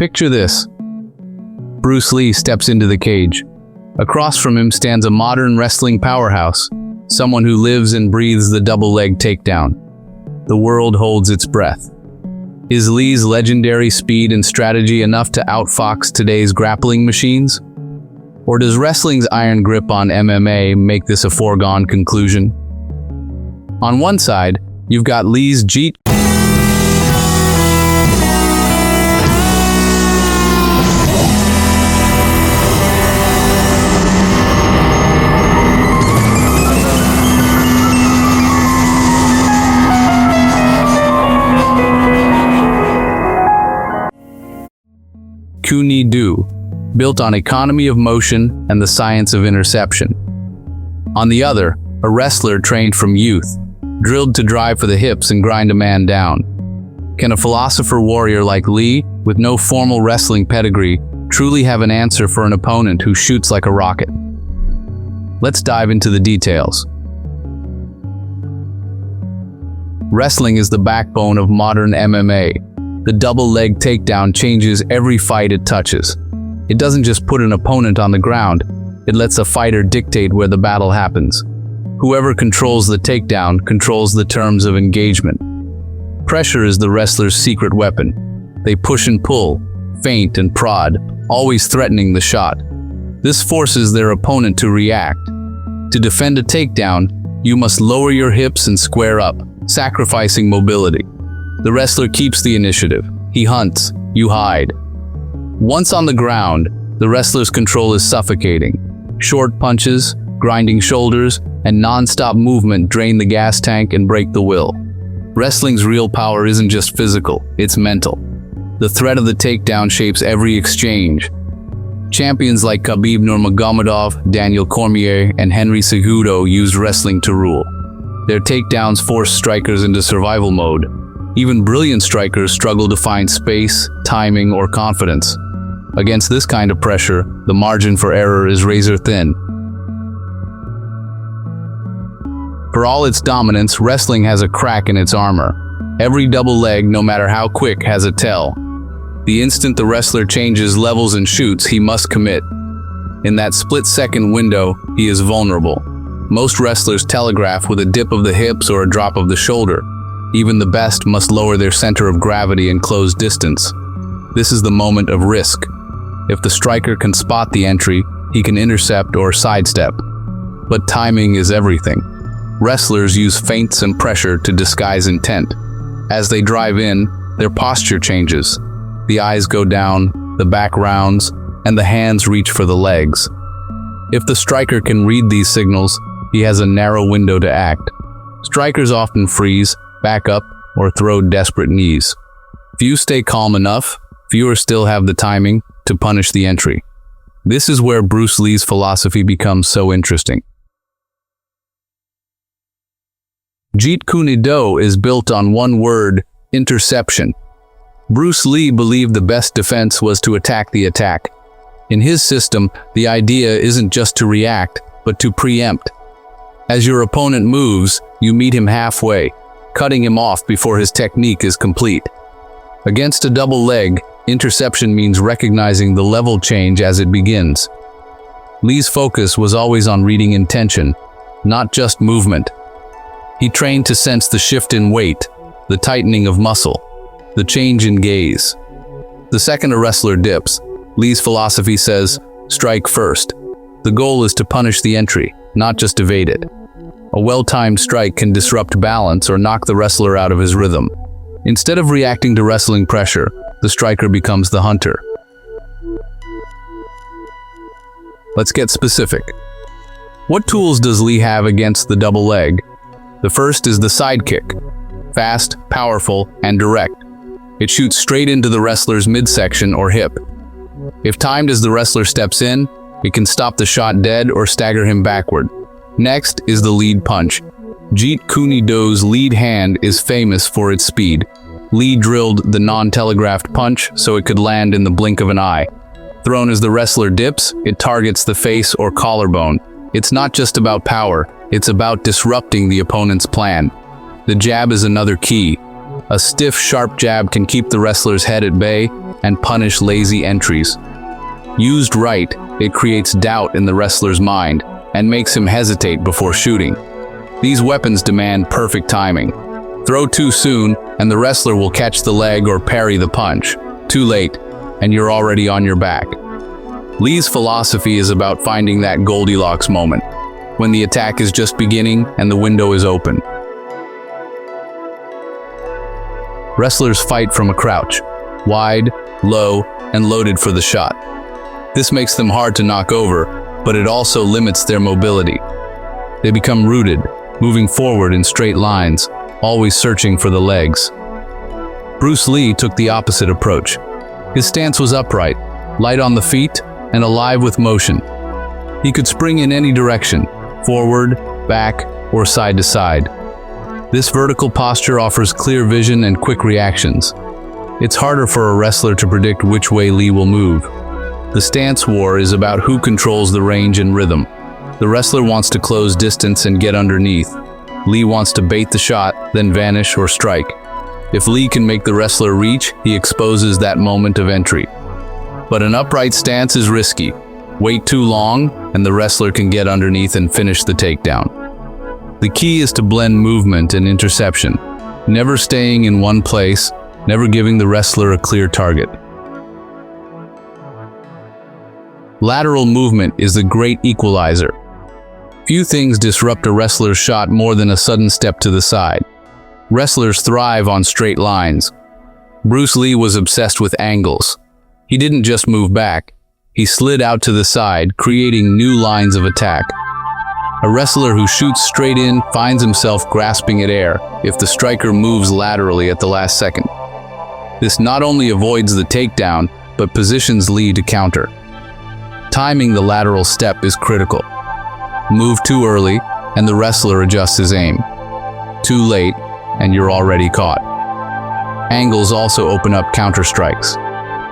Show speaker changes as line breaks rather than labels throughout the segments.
Picture this. Bruce Lee steps into the cage. Across from him stands a modern wrestling powerhouse, someone who lives and breathes the double-leg takedown. The world holds its breath. Is Lee's legendary speed and strategy enough to outfox today's grappling machines? Or does wrestling's iron grip on MMA make this a foregone conclusion? On one side, you've got Lee's Jeet Kune Do, built on economy of motion and the science of interception. On the other, a wrestler trained from youth, drilled to drive for the hips and grind a man down. Can a philosopher warrior like Lee, with no formal wrestling pedigree, truly have an answer for an opponent who shoots like a rocket? Let's dive into the details. Wrestling is the backbone of modern MMA. The double-leg takedown changes every fight it touches. It doesn't just put an opponent on the ground, it lets a fighter dictate where the battle happens. Whoever controls the takedown controls the terms of engagement. Pressure is the wrestler's secret weapon. They push and pull, feint and prod, always threatening the shot. This forces their opponent to react. To defend a takedown, you must lower your hips and square up, sacrificing mobility. The wrestler keeps the initiative. He hunts, you hide. Once on the ground, the wrestler's control is suffocating. Short punches, grinding shoulders, and non-stop movement drain the gas tank and break the will. Wrestling's real power isn't just physical, it's mental. The threat of the takedown shapes every exchange. Champions like Khabib Nurmagomedov, Daniel Cormier, and Henry Cejudo used wrestling to rule. Their takedowns force strikers into survival mode. Even brilliant strikers struggle to find space, timing, or confidence. Against this kind of pressure, the margin for error is razor thin. For all its dominance, wrestling has a crack in its armor. Every double leg, no matter how quick, has a tell. The instant the wrestler changes levels and shoots, he must commit. In that split-second window, he is vulnerable. Most wrestlers telegraph with a dip of the hips or a drop of the shoulder. Even the best must lower their center of gravity and close distance. This is the moment of risk. If the striker can spot the entry, he can intercept or sidestep. But timing is everything. Wrestlers use feints and pressure to disguise intent. As they drive in, their posture changes. The eyes go down, the back rounds, and the hands reach for the legs. If the striker can read these signals, he has a narrow window to act. Strikers often freeze, back up, or throw desperate knees. Few stay calm enough, fewer still have the timing to punish the entry. This is where Bruce Lee's philosophy becomes so interesting. Jeet Kune Do is built on one word: interception. Bruce Lee believed the best defense was to attack the attack. In his system, the idea isn't just to react, but to preempt. As your opponent moves, you meet him halfway, cutting him off before his technique is complete. Against a double leg, interception means recognizing the level change as it begins. Lee's focus was always on reading intention, not just movement. He trained to sense the shift in weight, the tightening of muscle, the change in gaze. The second a wrestler dips, Lee's philosophy says, strike first. The goal is to punish the entry, not just evade it. A well-timed strike can disrupt balance or knock the wrestler out of his rhythm. Instead of reacting to wrestling pressure, the striker becomes the hunter. Let's get specific. What tools does Lee have against the double leg? The first is the side kick. Fast, powerful, and direct. It shoots straight into the wrestler's midsection or hip. If timed as the wrestler steps in, it can stop the shot dead or stagger him backward. Next is the lead punch. Jeet Kune Do's lead hand is famous for its speed. Lee drilled the non-telegraphed punch so it could land in the blink of an eye. Thrown as the wrestler dips, it targets the face or collarbone. It's not just about power, it's about disrupting the opponent's plan. The jab is another key. A stiff, sharp jab can keep the wrestler's head at bay and punish lazy entries. Used right, it creates doubt in the wrestler's mind and makes him hesitate before shooting. These weapons demand perfect timing. Throw too soon, and the wrestler will catch the leg or parry the punch. Too late, and you're already on your back. Lee's philosophy is about finding that Goldilocks moment, when the attack is just beginning and the window is open. Wrestlers fight from a crouch, wide, low, and loaded for the shot. This makes them hard to knock over, but it also limits their mobility. They become rooted, moving forward in straight lines, always searching for the legs. Bruce Lee took the opposite approach. His stance was upright, light on the feet, and alive with motion. He could spring in any direction, forward, back, or side to side. This vertical posture offers clear vision and quick reactions. It's harder for a wrestler to predict which way Lee will move. The stance war is about who controls the range and rhythm. The wrestler wants to close distance and get underneath. Lee wants to bait the shot, then vanish or strike. If Lee can make the wrestler reach, he exposes that moment of entry. But an upright stance is risky. Wait too long, and the wrestler can get underneath and finish the takedown. The key is to blend movement and interception, never staying in one place, never giving the wrestler a clear target. Lateral movement is the great equalizer. Few things disrupt a wrestler's shot more than a sudden step to the side. Wrestlers thrive on straight lines. Bruce Lee was obsessed with angles. He didn't just move back, he slid out to the side, creating new lines of attack. A wrestler who shoots straight in finds himself grasping at air if the striker moves laterally at the last second. This not only avoids the takedown, but positions Lee to counter. Timing the lateral step is critical. Move too early, and the wrestler adjusts his aim. Too late, and you're already caught. Angles also open up counter strikes.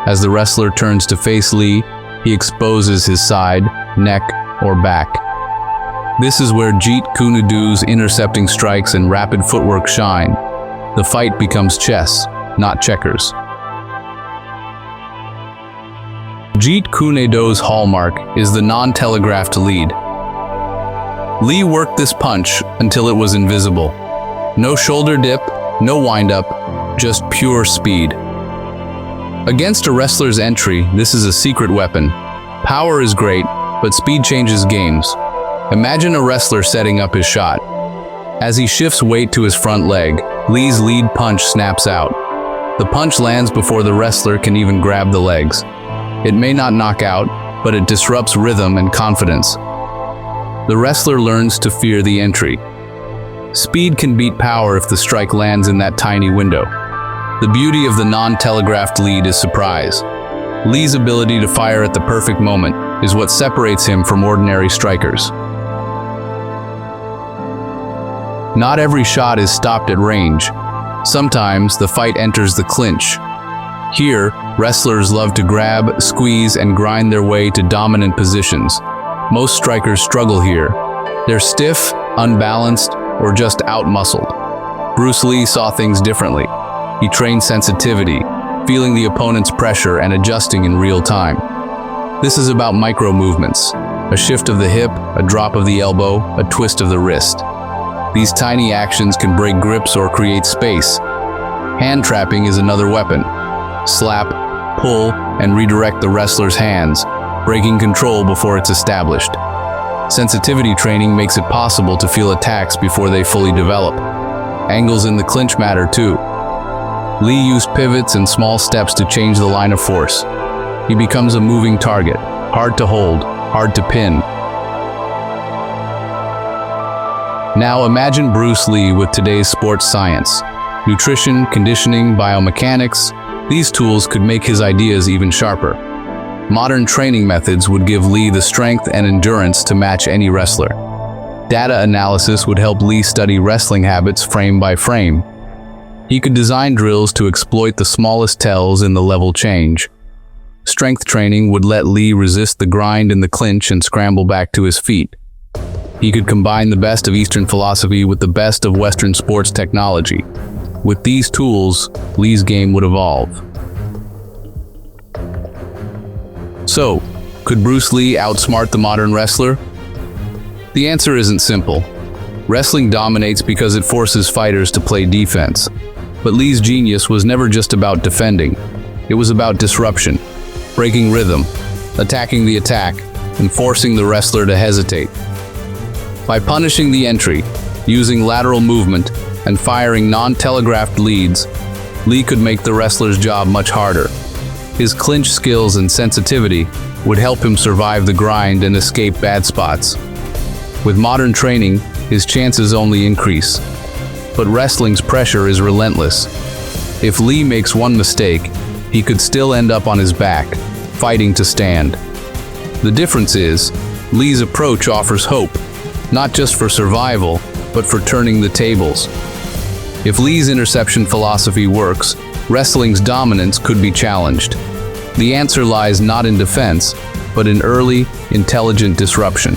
As the wrestler turns to face Lee, he exposes his side, neck, or back. This is where Jeet Kune Do's intercepting strikes and rapid footwork shine. The fight becomes chess, not checkers. Jeet Kune Do's hallmark is the non-telegraphed lead. Lee worked this punch until it was invisible. No shoulder dip, no wind-up, just pure speed. Against a wrestler's entry, this is a secret weapon. Power is great, but speed changes games. Imagine a wrestler setting up his shot. As he shifts weight to his front leg, Lee's lead punch snaps out. The punch lands before the wrestler can even grab the legs. It may not knock out, but it disrupts rhythm and confidence. The wrestler learns to fear the entry. Speed can beat power if the strike lands in that tiny window. The beauty of the non-telegraphed lead is surprise. Lee's ability to fire at the perfect moment is what separates him from ordinary strikers. Not every shot is stopped at range. Sometimes the fight enters the clinch. Here, wrestlers love to grab, squeeze, and grind their way to dominant positions. Most strikers struggle here. They're stiff, unbalanced, or just out-muscled. Bruce Lee saw things differently. He trained sensitivity, feeling the opponent's pressure and adjusting in real time. This is about micro-movements. A shift of the hip, a drop of the elbow, a twist of the wrist. These tiny actions can break grips or create space. Hand trapping is another weapon. Slap, pull, and redirect the wrestler's hands, breaking control before it's established. Sensitivity training makes it possible to feel attacks before they fully develop. Angles in the clinch matter too. Lee used pivots and small steps to change the line of force. He becomes a moving target, hard to hold, hard to pin. Now imagine Bruce Lee with today's sports science. Nutrition, conditioning, biomechanics, these tools could make his ideas even sharper. Modern training methods would give Lee the strength and endurance to match any wrestler. Data analysis would help Lee study wrestling habits frame by frame. He could design drills to exploit the smallest tells in the level change. Strength training would let Lee resist the grind in the clinch and scramble back to his feet. He could combine the best of Eastern philosophy with the best of Western sports technology. With these tools, Lee's game would evolve. So, could Bruce Lee outsmart the modern wrestler? The answer isn't simple. Wrestling dominates because it forces fighters to play defense. But Lee's genius was never just about defending. It was about disruption, breaking rhythm, attacking the attack, and forcing the wrestler to hesitate. By punishing the entry, using lateral movement, and firing non-telegraphed leads, Lee could make the wrestler's job much harder. His clinch skills and sensitivity would help him survive the grind and escape bad spots. With modern training, his chances only increase. But wrestling's pressure is relentless. If Lee makes one mistake, he could still end up on his back, fighting to stand. The difference is, Lee's approach offers hope, not just for survival, but for turning the tables. If Lee's interception philosophy works, wrestling's dominance could be challenged. The answer lies not in defense, but in early, intelligent disruption.